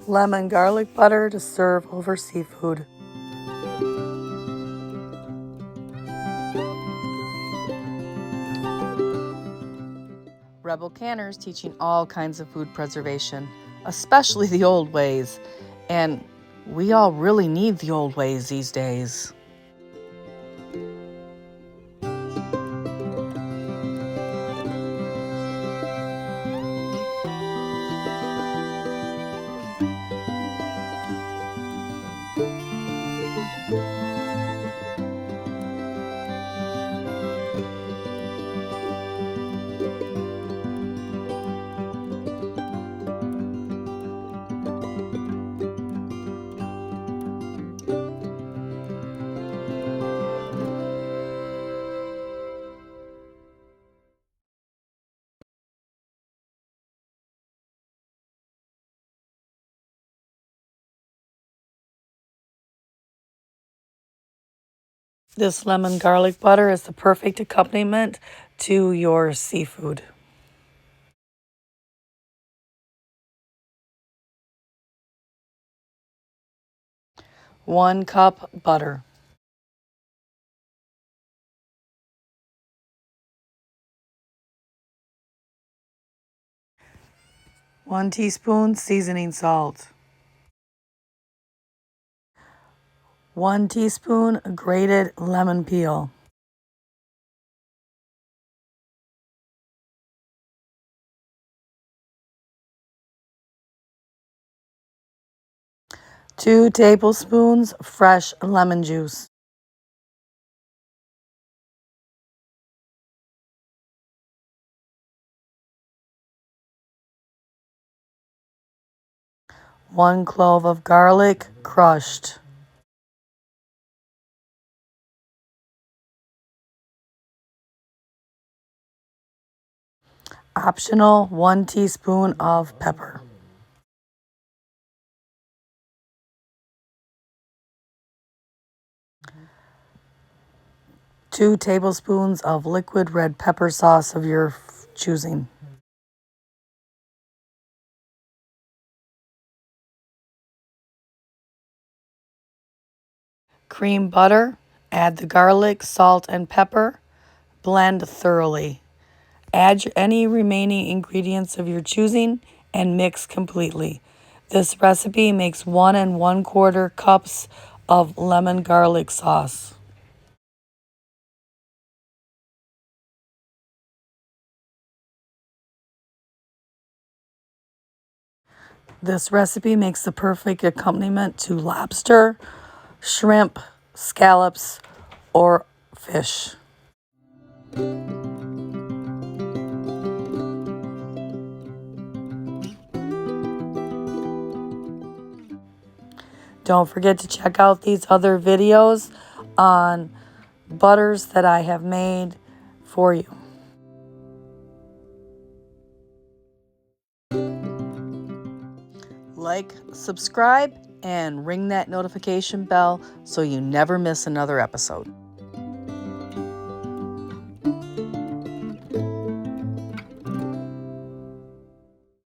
Lemon garlic butter to serve over seafood. Rebel canners teaching all kinds of food preservation, especially the old ways. And we all really need the old ways these days. This lemon garlic butter is the perfect accompaniment to your seafood. One cup butter. One teaspoon seasoning salt. 1 teaspoon grated lemon peel. 2 tablespoons fresh lemon juice. 1 clove of garlic crushed. Optional 1 teaspoon of pepper. 2 tablespoons of liquid red pepper sauce of your choosing. Cream butter, add the garlic, salt, and pepper. Blend thoroughly. Add any remaining ingredients of your choosing and mix completely. This recipe makes 1 1/4 cups of lemon garlic sauce. This recipe makes the perfect accompaniment to lobster, shrimp, scallops, or fish. Don't forget to check out these other videos on butters that I have made for you. Like, subscribe, and ring that notification bell so you never miss another episode.